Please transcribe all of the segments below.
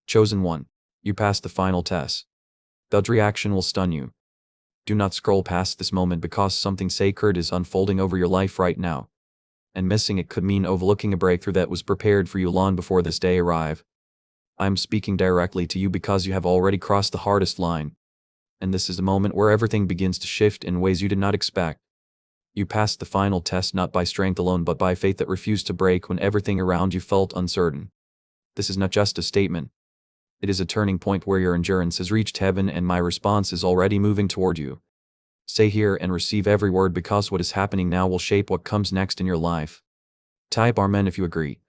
Chosen one. You passed the final test. That reaction will stun you. Do not scroll past this moment because something sacred is unfolding over your life right now. And missing it could mean overlooking a breakthrough that was prepared for you long before this day arrived. I am speaking directly to you because you have already crossed the hardest line. And this is the moment where everything begins to shift in ways you did not expect. You passed the final test not by strength alone but by faith that refused to break when everything around you felt uncertain. This is not just a statement. It is a turning point where your endurance has reached heaven and my response is already moving toward you. Stay here and receive every word because what is happening now will shape what comes next in your life. Type Amen if you agree.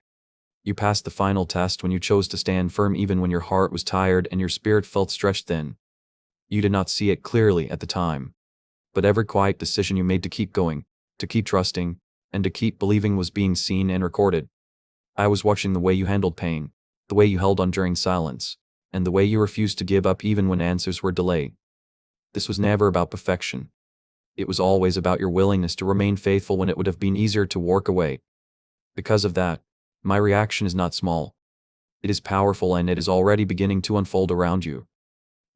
You passed the final test when you chose to stand firm even when your heart was tired and your spirit felt stretched thin. You did not see it clearly at the time. But every quiet decision you made to keep going, to keep trusting, and to keep believing was being seen and recorded. I was watching the way you handled pain, the way you held on during silence, and the way you refused to give up even when answers were delayed. This was never about perfection. It was always about your willingness to remain faithful when it would have been easier to walk away. Because of that, my reaction is not small. It is powerful and it is already beginning to unfold around you.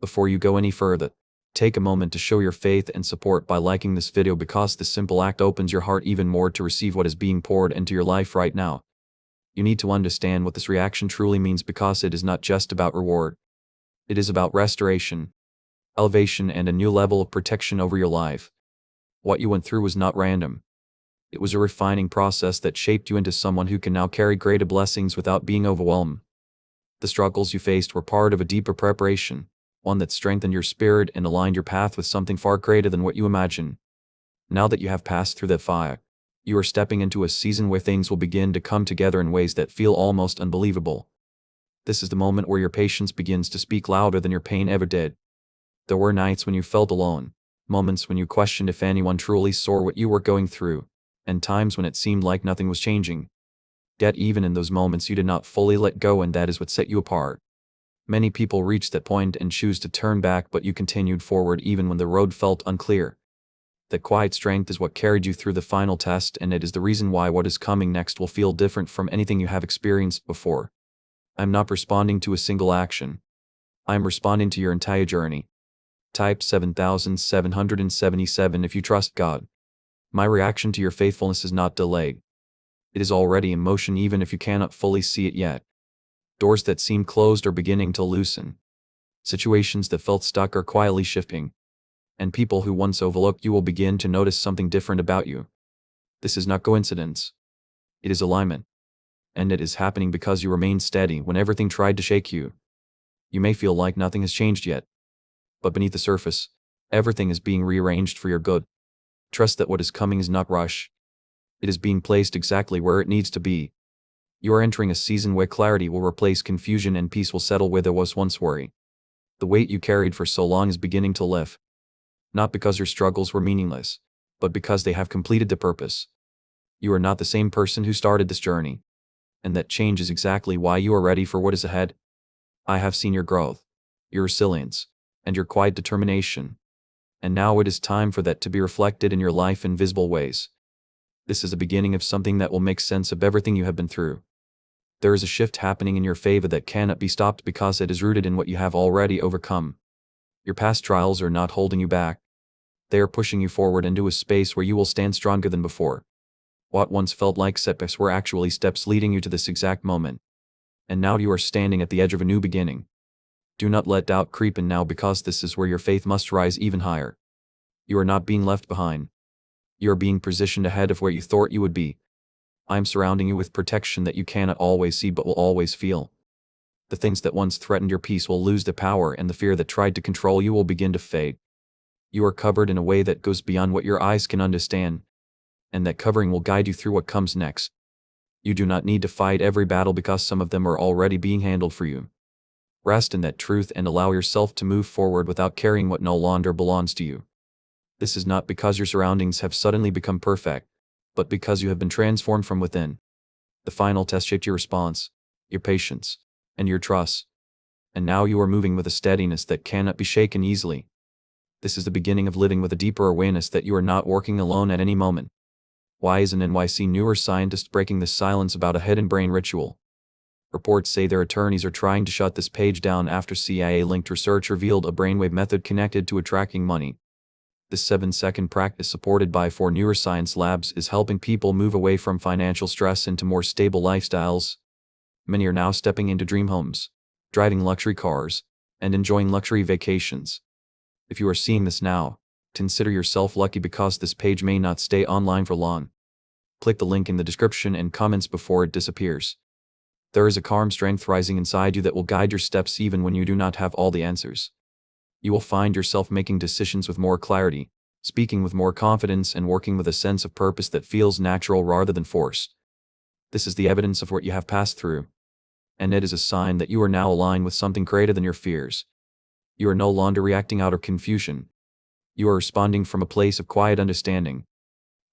Before you go any further, take a moment to show your faith and support by liking this video because this simple act opens your heart even more to receive what is being poured into your life right now. You need to understand what this reaction truly means because it is not just about reward. It is about restoration, elevation, and a new level of protection over your life. What you went through was not random. It was a refining process that shaped you into someone who can now carry greater blessings without being overwhelmed. The struggles you faced were part of a deeper preparation, one that strengthened your spirit and aligned your path with something far greater than what you imagine. Now that you have passed through that fire, you are stepping into a season where things will begin to come together in ways that feel almost unbelievable. This is the moment where your patience begins to speak louder than your pain ever did. There were nights when you felt alone, moments when you questioned if anyone truly saw what you were going through, and times when it seemed like nothing was changing. Yet even in those moments you did not fully let go, and that is what set you apart. Many people reach that point and choose to turn back, but you continued forward even when the road felt unclear. That quiet strength is what carried you through the final test, and it is the reason why what is coming next will feel different from anything you have experienced before. I'm not responding to a single action. I'm responding to your entire journey. Type 7777 if you trust God. My reaction to your faithfulness is not delayed. It is already in motion even if you cannot fully see it yet. Doors that seemed closed are beginning to loosen. Situations that felt stuck are quietly shifting. And people who once overlooked you will begin to notice something different about you. This is not coincidence. It is alignment. And it is happening because you remained steady when everything tried to shake you. You may feel like nothing has changed yet. But beneath the surface, everything is being rearranged for your good. Trust that what is coming is not rush. It is being placed exactly where it needs to be. You are entering a season where clarity will replace confusion and peace will settle where there was once worry. The weight you carried for so long is beginning to lift. Not because your struggles were meaningless, but because they have completed the purpose. You are not the same person who started this journey. And that change is exactly why you are ready for what is ahead. I have seen your growth, your resilience, and your quiet determination. And now it is time for that to be reflected in your life in visible ways. This is the beginning of something that will make sense of everything you have been through. There is a shift happening in your favor that cannot be stopped because it is rooted in what you have already overcome. Your past trials are not holding you back. They are pushing you forward into a space where you will stand stronger than before. What once felt like setbacks were actually steps leading you to this exact moment. And now you are standing at the edge of a new beginning. Do not let doubt creep in now because this is where your faith must rise even higher. You are not being left behind. You are being positioned ahead of where you thought you would be. I am surrounding you with protection that you cannot always see but will always feel. The things that once threatened your peace will lose their power and the fear that tried to control you will begin to fade. You are covered in a way that goes beyond what your eyes can understand, and that covering will guide you through what comes next. You do not need to fight every battle because some of them are already being handled for you. Rest in that truth and allow yourself to move forward without carrying what no longer belongs to you. This is not because your surroundings have suddenly become perfect, but because you have been transformed from within. The final test shaped your response, your patience, and your trust. And now you are moving with a steadiness that cannot be shaken easily. This is the beginning of living with a deeper awareness that you are not working alone at any moment. Why is an NYC neuroscientist breaking the silence about a hidden brain ritual? Reports say their attorneys are trying to shut this page down after CIA-linked research revealed a brainwave method connected to attracting money. This 7-second practice, supported by 4 neuroscience labs, is helping people move away from financial stress into more stable lifestyles. Many are now stepping into dream homes, driving luxury cars, and enjoying luxury vacations. If you are seeing this now, consider yourself lucky, because this page may not stay online for long. Click the link in the description and comments before it disappears. There is a calm strength rising inside you that will guide your steps even when you do not have all the answers. You will find yourself making decisions with more clarity, speaking with more confidence, and working with a sense of purpose that feels natural rather than forced. This is the evidence of what you have passed through, and it is a sign that you are now aligned with something greater than your fears. You are no longer reacting out of confusion. You are responding from a place of quiet understanding.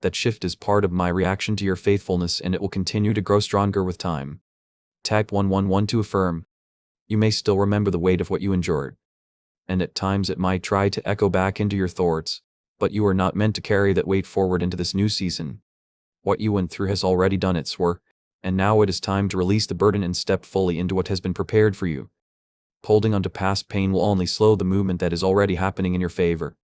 That shift is part of my reaction to your faithfulness, and it will continue to grow stronger with time. Type 111 to affirm. You may still remember the weight of what you endured, and at times it might try to echo back into your thoughts, but you are not meant to carry that weight forward into this new season. What you went through has already done its work, and now it is time to release the burden and step fully into what has been prepared for you. Holding onto past pain will only slow the movement that is already happening in your favor.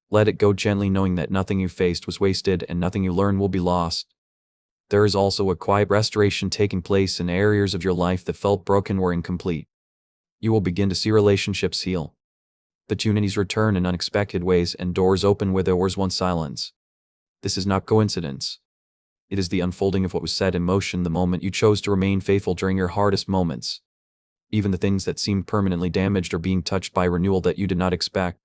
Let it go gently, knowing that nothing you faced was wasted and nothing you learned will be lost. There is also a quiet restoration taking place in areas of your life that felt broken or incomplete. You will begin to see relationships heal, opportunities return in unexpected ways, and doors open where there was once silence. This is not coincidence. It is the unfolding of what was set in motion the moment you chose to remain faithful during your hardest moments. Even the things that seemed permanently damaged are being touched by renewal that you did not expect.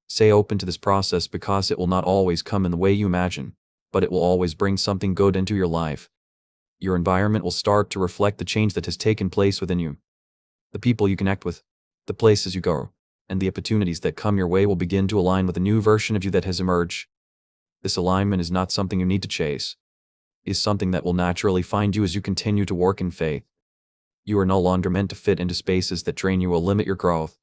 Stay open to this process, because it will not always come in the way you imagine, but it will always bring something good into your life. Your environment will start to reflect the change that has taken place within you. The people you connect with, the places you go, and the opportunities that come your way will begin to align with a new version of you that has emerged. This alignment is not something you need to chase. It is something that will naturally find you as you continue to work in faith. You are no longer meant to fit into spaces that drain you or limit your growth.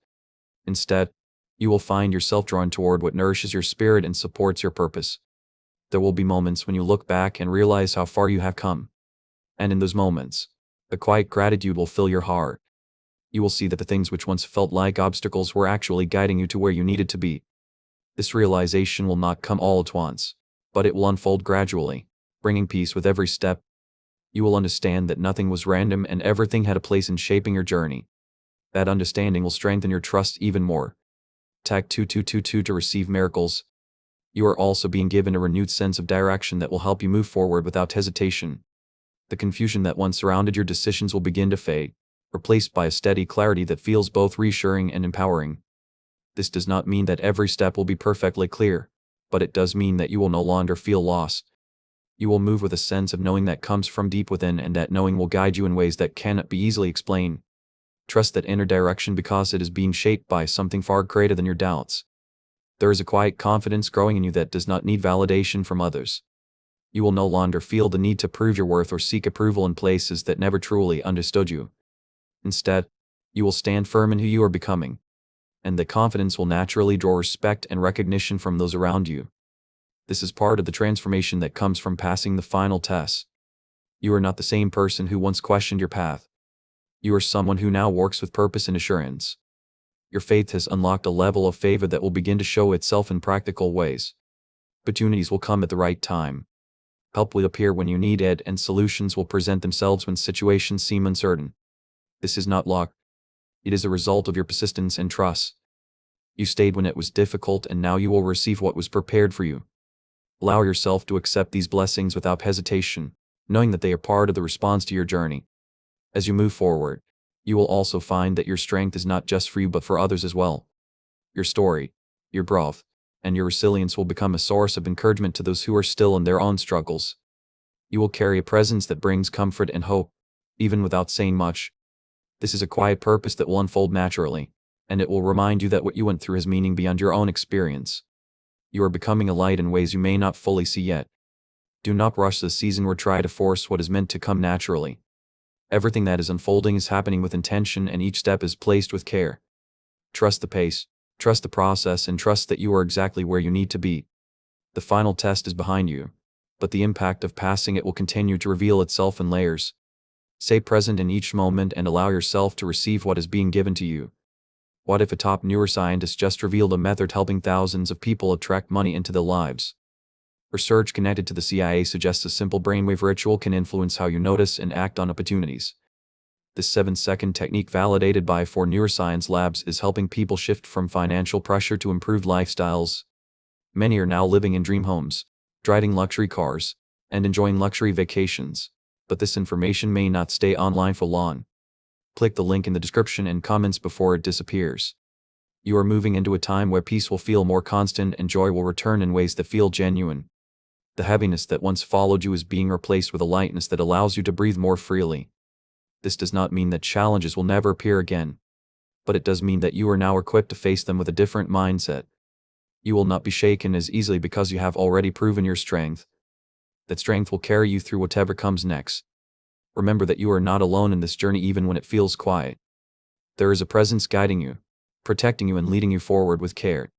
Instead, you will find yourself drawn toward what nourishes your spirit and supports your purpose. There will be moments when you look back and realize how far you have come. And in those moments, a quiet gratitude will fill your heart. You will see that the things which once felt like obstacles were actually guiding you to where you needed to be. This realization will not come all at once, but it will unfold gradually, bringing peace with every step. You will understand that nothing was random and everything had a place in shaping your journey. That understanding will strengthen your trust even more. Tag 2222 to receive miracles. You are also being given a renewed sense of direction that will help you move forward without hesitation. The confusion that once surrounded your decisions will begin to fade, replaced by a steady clarity that feels both reassuring and empowering. This does not mean that every step will be perfectly clear, but it does mean that you will no longer feel lost. You will move with a sense of knowing that comes from deep within, and that knowing will guide you in ways that cannot be easily explained. Trust that inner direction, because it is being shaped by something far greater than your doubts. There is a quiet confidence growing in you that does not need validation from others. You will no longer feel the need to prove your worth or seek approval in places that never truly understood you. Instead, you will stand firm in who you are becoming, and the confidence will naturally draw respect and recognition from those around you. This is part of the transformation that comes from passing the final test. You are not the same person who once questioned your path. You are someone who now works with purpose and assurance. Your faith has unlocked a level of favor that will begin to show itself in practical ways. Opportunities will come at the right time. Help will appear when you need it, and solutions will present themselves when situations seem uncertain. This is not luck. It is a result of your persistence and trust. You stayed when it was difficult, and now you will receive what was prepared for you. Allow yourself to accept these blessings without hesitation, knowing that they are part of the response to your journey. As you move forward, you will also find that your strength is not just for you but for others as well. Your story, your growth, and your resilience will become a source of encouragement to those who are still in their own struggles. You will carry a presence that brings comfort and hope, even without saying much. This is a quiet purpose that will unfold naturally, and it will remind you that what you went through has meaning beyond your own experience. You are becoming a light in ways you may not fully see yet. Do not rush the season or try to force what is meant to come naturally. Everything that is unfolding is happening with intention, and each step is placed with care. Trust the pace, trust the process, and trust that you are exactly where you need to be. The final test is behind you, but the impact of passing it will continue to reveal itself in layers. Stay present in each moment and allow yourself to receive what is being given to you. What if a top neuroscientist just revealed a method helping thousands of people attract money into their lives? Research connected to the CIA suggests a simple brainwave ritual can influence how you notice and act on opportunities. This 7-second technique, validated by 4 neuroscience labs, is helping people shift from financial pressure to improved lifestyles. Many are now living in dream homes, driving luxury cars, and enjoying luxury vacations. But this information may not stay online for long. Click the link in the description and comments before it disappears. You are moving into a time where peace will feel more constant and joy will return in ways that feel genuine. The heaviness that once followed you is being replaced with a lightness that allows you to breathe more freely. This does not mean that challenges will never appear again, but it does mean that you are now equipped to face them with a different mindset. You will not be shaken as easily because you have already proven your strength. That strength will carry you through whatever comes next. Remember that you are not alone in this journey even when it feels quiet. There is a presence guiding you, protecting you and leading you forward with care.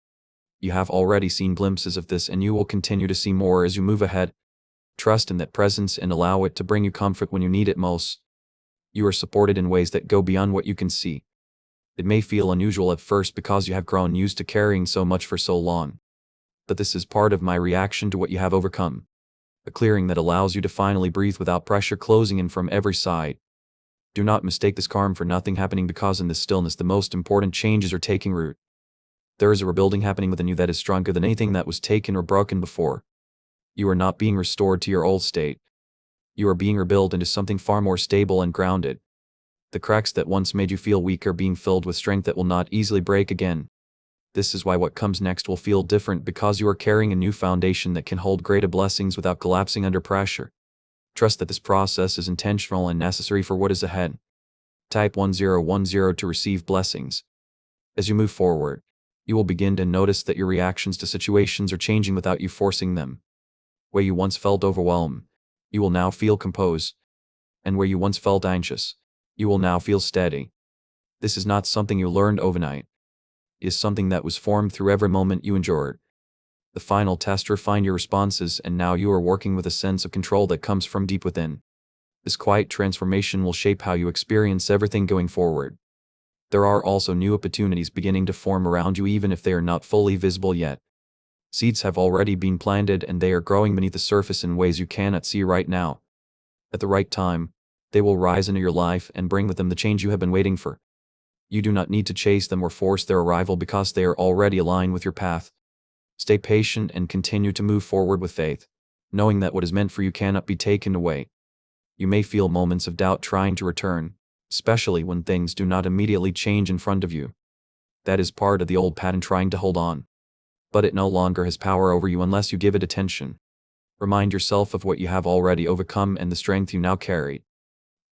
You have already seen glimpses of this and you will continue to see more as you move ahead. Trust in that presence and allow it to bring you comfort when you need it most. You are supported in ways that go beyond what you can see. It may feel unusual at first because you have grown used to carrying so much for so long. But this is part of my reaction to what you have overcome. A clearing that allows you to finally breathe without pressure closing in from every side. Do not mistake this calm for nothing happening, because in this stillness the most important changes are taking root. There is a rebuilding happening within you that is stronger than anything that was taken or broken before. You are not being restored to your old state. You are being rebuilt into something far more stable and grounded. The cracks that once made you feel weak are being filled with strength that will not easily break again. This is why what comes next will feel different, because you are carrying a new foundation that can hold greater blessings without collapsing under pressure. Trust that this process is intentional and necessary for what is ahead. Type 1010 to receive blessings. As you move forward, you will begin to notice that your reactions to situations are changing without you forcing them. Where you once felt overwhelmed, you will now feel composed. And where you once felt anxious, you will now feel steady. This is not something you learned overnight. It is something that was formed through every moment you endured. The final test refined your responses, and now you are working with a sense of control that comes from deep within. This quiet transformation will shape how you experience everything going forward. There are also new opportunities beginning to form around you, even if they are not fully visible yet. Seeds have already been planted and they are growing beneath the surface in ways you cannot see right now. At the right time, they will rise into your life and bring with them the change you have been waiting for. You do not need to chase them or force their arrival, because they are already aligned with your path. Stay patient and continue to move forward with faith, knowing that what is meant for you cannot be taken away. You may feel moments of doubt trying to return, especially when things do not immediately change in front of you. That is part of the old pattern trying to hold on. But it no longer has power over you unless you give it attention. Remind yourself of what you have already overcome and the strength you now carry.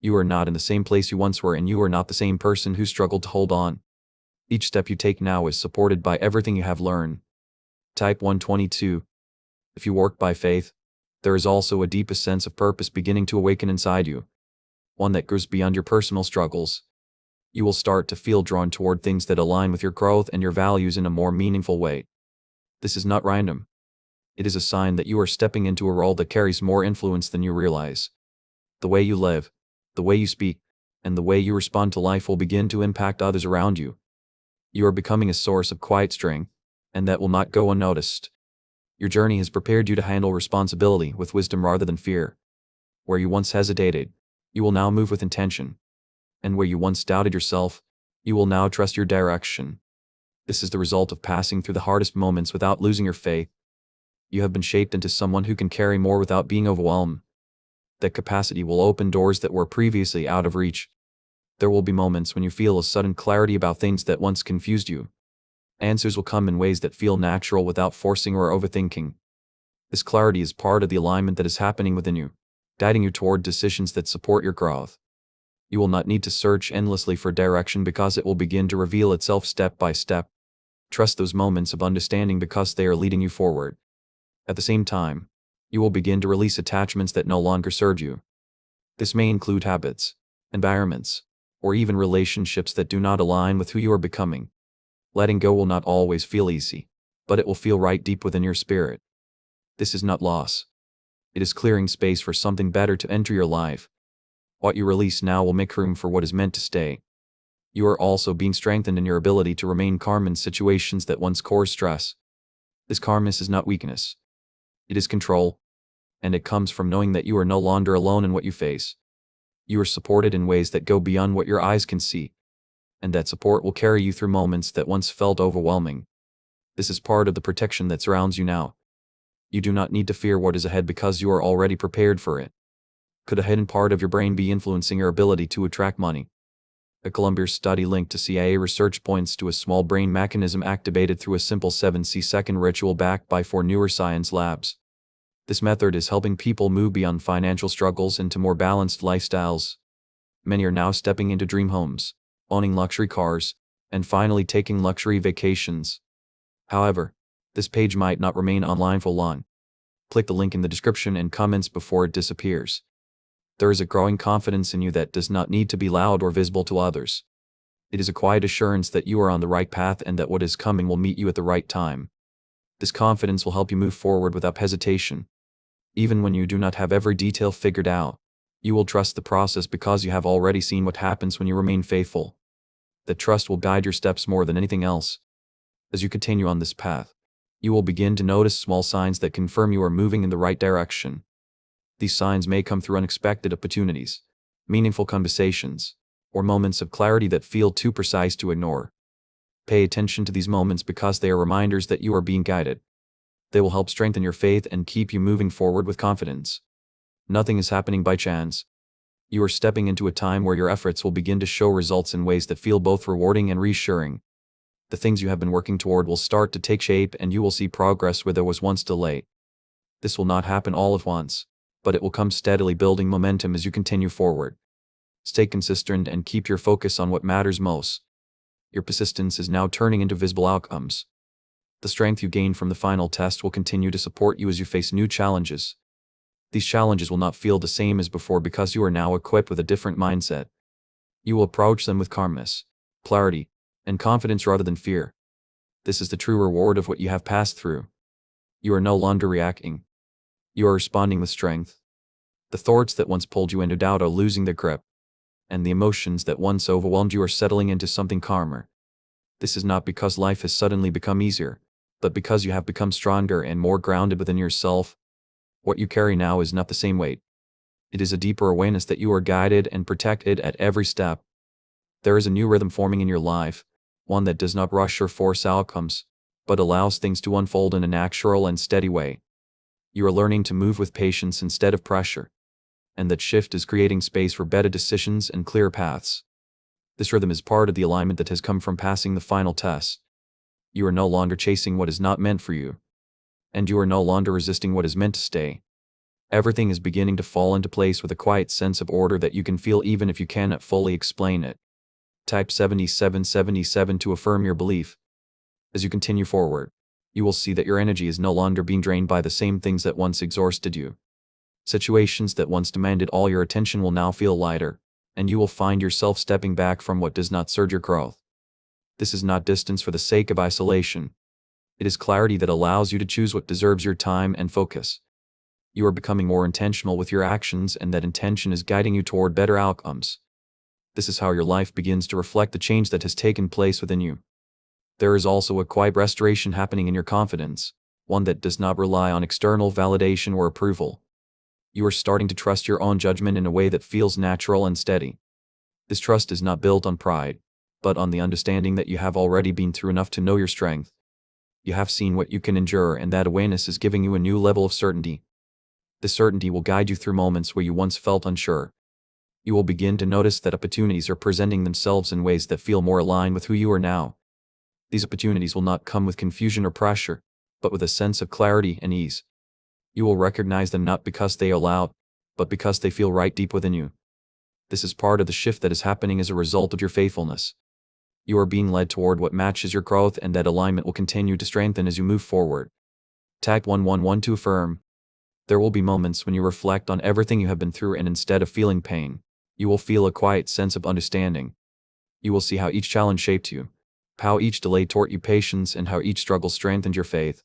You are not in the same place you once were, and you are not the same person who struggled to hold on. Each step you take now is supported by everything you have learned. Type 122. If you work by faith, there is also a deepest sense of purpose beginning to awaken inside you. One that goes beyond your personal struggles. You will start to feel drawn toward things that align with your growth and your values in a more meaningful way. This is not random. It is a sign that you are stepping into a role that carries more influence than you realize. The way you live, the way you speak, and the way you respond to life will begin to impact others around you. You are becoming a source of quiet strength, and that will not go unnoticed. Your journey has prepared you to handle responsibility with wisdom rather than fear. Where you once hesitated, you will now move with intention. And where you once doubted yourself, you will now trust your direction. This is the result of passing through the hardest moments without losing your faith. You have been shaped into someone who can carry more without being overwhelmed. That capacity will open doors that were previously out of reach. There will be moments when you feel a sudden clarity about things that once confused you. Answers will come in ways that feel natural without forcing or overthinking. This clarity is part of the alignment that is happening within you, guiding you toward decisions that support your growth. You will not need to search endlessly for direction, because it will begin to reveal itself step by step. Trust those moments of understanding, because they are leading you forward. At the same time, you will begin to release attachments that no longer serve you. This may include habits, environments, or even relationships that do not align with who you are becoming. Letting go will not always feel easy, but it will feel right deep within your spirit. This is not loss. It is clearing space for something better to enter your life. What you release now will make room for what is meant to stay. You are also being strengthened in your ability to remain calm in situations that once caused stress. This calmness is not weakness. It is control. And it comes from knowing that you are no longer alone in what you face. You are supported in ways that go beyond what your eyes can see. And that support will carry you through moments that once felt overwhelming. This is part of the protection that surrounds you now. You do not need to fear what is ahead because you are already prepared for it. Could a hidden part of your brain be influencing your ability to attract money? A Columbia study linked to CIA research points to a small brain mechanism activated through a simple 7-second ritual backed by 4 neuroscience labs. This method is helping people move beyond financial struggles into more balanced lifestyles. Many are now stepping into dream homes, owning luxury cars, and finally taking luxury vacations. However, this page might not remain online for long. Click the link in the description and comments before it disappears. There is a growing confidence in you that does not need to be loud or visible to others. It is a quiet assurance that you are on the right path and that what is coming will meet you at the right time. This confidence will help you move forward without hesitation. Even when you do not have every detail figured out, you will trust the process because you have already seen what happens when you remain faithful. That trust will guide your steps more than anything else. As you continue on this path, you will begin to notice small signs that confirm you are moving in the right direction. These signs may come through unexpected opportunities, meaningful conversations, or moments of clarity that feel too precise to ignore. Pay attention to these moments because they are reminders that you are being guided. They will help strengthen your faith and keep you moving forward with confidence. Nothing is happening by chance. You are stepping into a time where your efforts will begin to show results in ways that feel both rewarding and reassuring. The things you have been working toward will start to take shape and you will see progress where there was once delay. This will not happen all at once, but it will come steadily, building momentum as you continue forward. Stay consistent and keep your focus on what matters most. Your persistence is now turning into visible outcomes. The strength you gain from the final test will continue to support you as you face new challenges. These challenges will not feel the same as before because you are now equipped with a different mindset. You will approach them with calmness, clarity, and confidence rather than fear. This is the true reward of what you have passed through. You are no longer reacting. You are responding with strength. The thoughts that once pulled you into doubt are losing their grip, and the emotions that once overwhelmed you are settling into something calmer. This is not because life has suddenly become easier, but because you have become stronger and more grounded within yourself. What you carry now is not the same weight. It is a deeper awareness that you are guided and protected at every step. There is a new rhythm forming in your life, one that does not rush or force outcomes, but allows things to unfold in a natural and steady way. You are learning to move with patience instead of pressure, and that shift is creating space for better decisions and clear paths. This rhythm is part of the alignment that has come from passing the final test. You are no longer chasing what is not meant for you, and you are no longer resisting what is meant to stay. Everything is beginning to fall into place with a quiet sense of order that you can feel even if you cannot fully explain it. Type 7777 to affirm your belief. As you continue forward, you will see that your energy is no longer being drained by the same things that once exhausted you. Situations that once demanded all your attention will now feel lighter, and you will find yourself stepping back from what does not serve your growth. This is not distance for the sake of isolation. It is clarity that allows you to choose what deserves your time and focus. You are becoming more intentional with your actions, and that intention is guiding you toward better outcomes. This is how your life begins to reflect the change that has taken place within you. There is also a quiet restoration happening in your confidence, one that does not rely on external validation or approval. You are starting to trust your own judgment in a way that feels natural and steady. This trust is not built on pride, but on the understanding that you have already been through enough to know your strength. You have seen what you can endure, and that awareness is giving you a new level of certainty. This certainty will guide you through moments where you once felt unsure. You will begin to notice that opportunities are presenting themselves in ways that feel more aligned with who you are now. These opportunities will not come with confusion or pressure, but with a sense of clarity and ease. You will recognize them not because they are loud, but because they feel right deep within you. This is part of the shift that is happening as a result of your faithfulness. You are being led toward what matches your growth, and that alignment will continue to strengthen as you move forward. Tag 111 to affirm. There will be moments when you reflect on everything you have been through, and instead of feeling pain, you will feel a quiet sense of understanding. You will see how each challenge shaped you, how each delay taught you patience, and how each struggle strengthened your faith.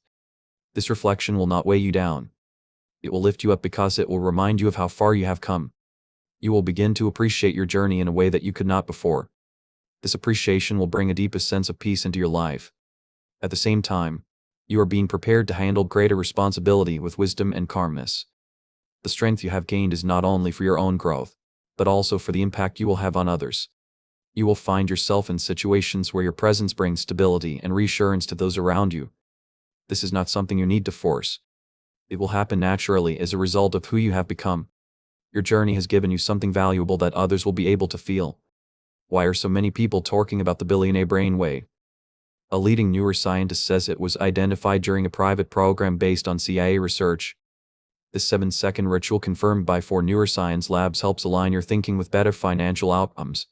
This reflection will not weigh you down. It will lift you up because it will remind you of how far you have come. You will begin to appreciate your journey in a way that you could not before. This appreciation will bring a deepest sense of peace into your life. At the same time, you are being prepared to handle greater responsibility with wisdom and calmness. The strength you have gained is not only for your own growth, but also for the impact you will have on others. You will find yourself in situations where your presence brings stability and reassurance to those around you. This is not something you need to force. It will happen naturally as a result of who you have become. Your journey has given you something valuable that others will be able to feel. Why are so many people talking about the billionaire brainwave? A leading neuroscientist says it was identified during a private program based on CIA research. This 7-second ritual confirmed by 4 neuroscience labs helps align your thinking with better financial outcomes.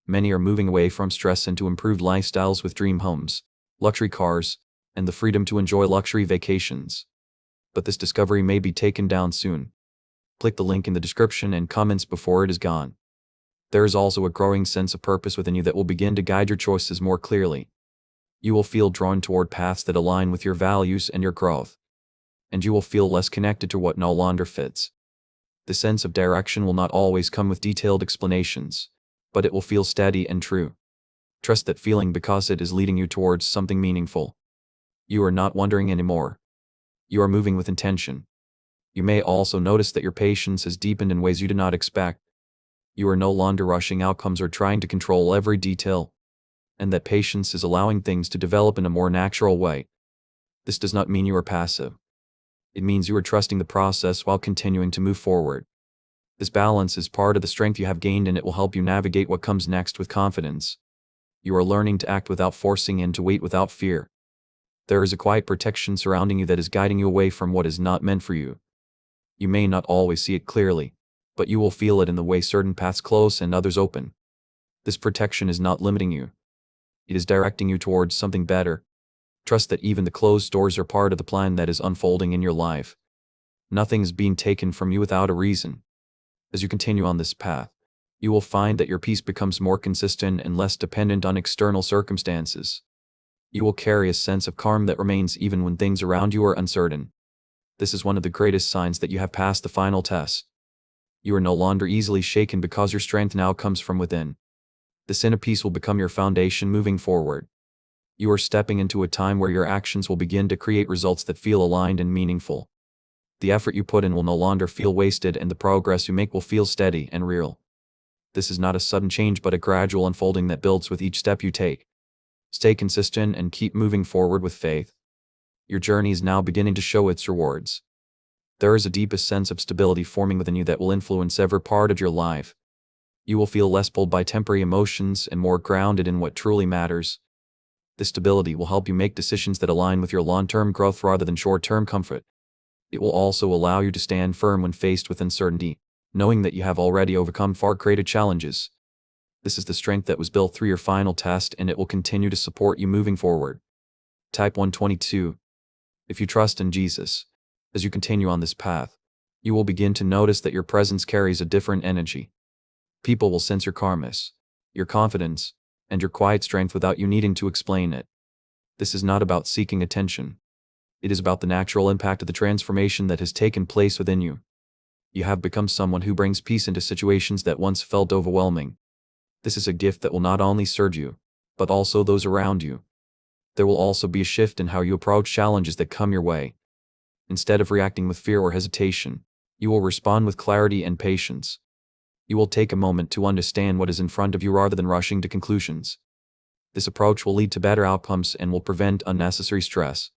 Many are moving away from stress into improved lifestyles with dream homes, luxury cars, and the freedom to enjoy luxury vacations. But this discovery may be taken down soon. Click the link in the description and comments before it is gone. There is also a growing sense of purpose within you that will begin to guide your choices more clearly. You will feel drawn toward paths that align with your values and your growth. And you will feel less connected to what no longer fits. The sense of direction will not always come with detailed explanations, but it will feel steady and true. Trust that feeling because it is leading you towards something meaningful. You are not wondering anymore. You are moving with intention. You may also notice that your patience has deepened in ways you did not expect. You are no longer rushing outcomes or trying to control every detail, and that patience is allowing things to develop in a more natural way. This does not mean you are passive. It means you are trusting the process while continuing to move forward. This balance is part of the strength you have gained, and it will help you navigate what comes next with confidence. You are learning to act without forcing and to wait without fear. There is a quiet protection surrounding you that is guiding you away from what is not meant for you. You may not always see it clearly, but you will feel it in the way certain paths close and others open. This protection is not limiting you. It is directing you towards something better. Trust that even the closed doors are part of the plan that is unfolding in your life. Nothing is being taken from you without a reason. As you continue on this path, you will find that your peace becomes more consistent and less dependent on external circumstances. You will carry a sense of calm that remains even when things around you are uncertain. This is one of the greatest signs that you have passed the final test. You are no longer easily shaken because your strength now comes from within. This inner peace will become your foundation moving forward. You are stepping into a time where your actions will begin to create results that feel aligned and meaningful. The effort you put in will no longer feel wasted, and the progress you make will feel steady and real. This is not a sudden change but a gradual unfolding that builds with each step you take. Stay consistent and keep moving forward with faith. Your journey is now beginning to show its rewards. There is a deepest sense of stability forming within you that will influence every part of your life. You will feel less pulled by temporary emotions and more grounded in what truly matters. This stability will help you make decisions that align with your long-term growth rather than short-term comfort. It will also allow you to stand firm when faced with uncertainty, knowing that you have already overcome far greater challenges. This is the strength that was built through your final test, and it will continue to support you moving forward. Type 122. If you trust in Jesus, as you continue on this path, you will begin to notice that your presence carries a different energy. People will sense your calmness, your confidence, and your quiet strength without you needing to explain it. This is not about seeking attention. It is about the natural impact of the transformation that has taken place within you. You have become someone who brings peace into situations that once felt overwhelming. This is a gift that will not only serve you, but also those around you. There will also be a shift in how you approach challenges that come your way. Instead of reacting with fear or hesitation, you will respond with clarity and patience. You will take a moment to understand what is in front of you rather than rushing to conclusions. This approach will lead to better outcomes and will prevent unnecessary stress.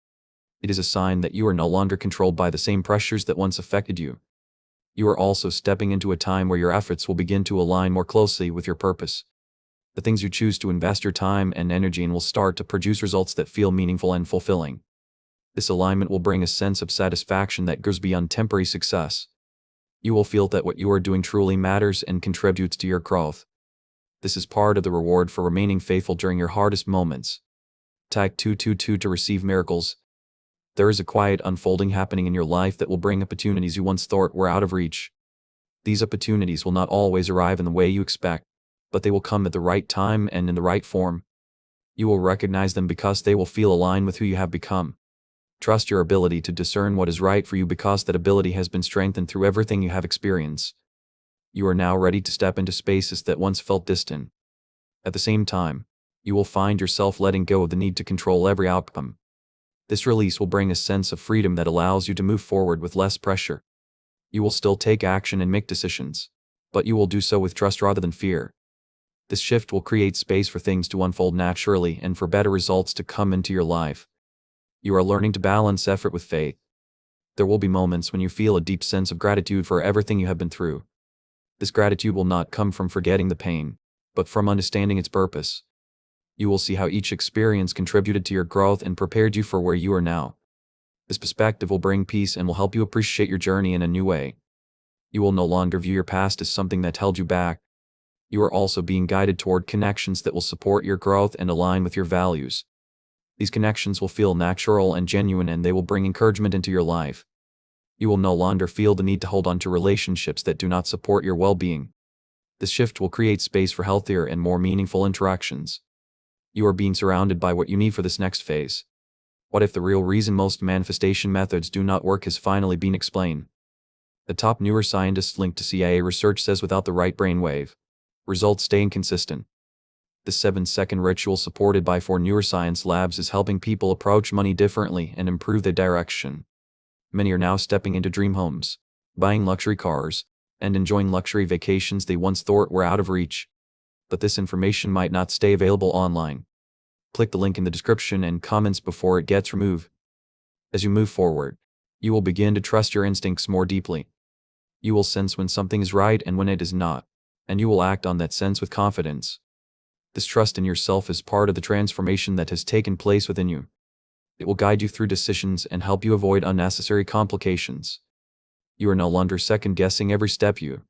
It is a sign that you are no longer controlled by the same pressures that once affected you. You are also stepping into a time where your efforts will begin to align more closely with your purpose. The things you choose to invest your time and energy in will start to produce results that feel meaningful and fulfilling. This alignment will bring a sense of satisfaction that goes beyond temporary success. You will feel that what you are doing truly matters and contributes to your growth. This is part of the reward for remaining faithful during your hardest moments. Type 222 to receive miracles. There is a quiet unfolding happening in your life that will bring opportunities you once thought were out of reach. These opportunities will not always arrive in the way you expect, but they will come at the right time and in the right form. You will recognize them because they will feel aligned with who you have become. Trust your ability to discern what is right for you because that ability has been strengthened through everything you have experienced. You are now ready to step into spaces that once felt distant. At the same time, you will find yourself letting go of the need to control every outcome. This release will bring a sense of freedom that allows you to move forward with less pressure. You will still take action and make decisions, but you will do so with trust rather than fear. This shift will create space for things to unfold naturally and for better results to come into your life. You are learning to balance effort with faith. There will be moments when you feel a deep sense of gratitude for everything you have been through. This gratitude will not come from forgetting the pain, but from understanding its purpose. You will see how each experience contributed to your growth and prepared you for where you are now. This perspective will bring peace and will help you appreciate your journey in a new way. You will no longer view your past as something that held you back. You are also being guided toward connections that will support your growth and align with your values. These connections will feel natural and genuine, and they will bring encouragement into your life. You will no longer feel the need to hold on to relationships that do not support your well-being. This shift will create space for healthier and more meaningful interactions. You are being surrounded by what you need for this next phase. What if the real reason most manifestation methods do not work has finally been explained? The top neuroscientist linked to CIA research says without the right brainwave, results stay inconsistent. The 7-second ritual supported by 4 neuroscience labs is helping people approach money differently and improve their direction. Many are now stepping into dream homes, buying luxury cars, and enjoying luxury vacations they once thought were out of reach. But this information might not stay available online. Click the link in the description and comments before it gets removed. As you move forward, you will begin to trust your instincts more deeply. You will sense when something is right and when it is not, and you will act on that sense with confidence. This trust in yourself is part of the transformation that has taken place within you. It will guide you through decisions and help you avoid unnecessary complications. You are no longer second-guessing every step you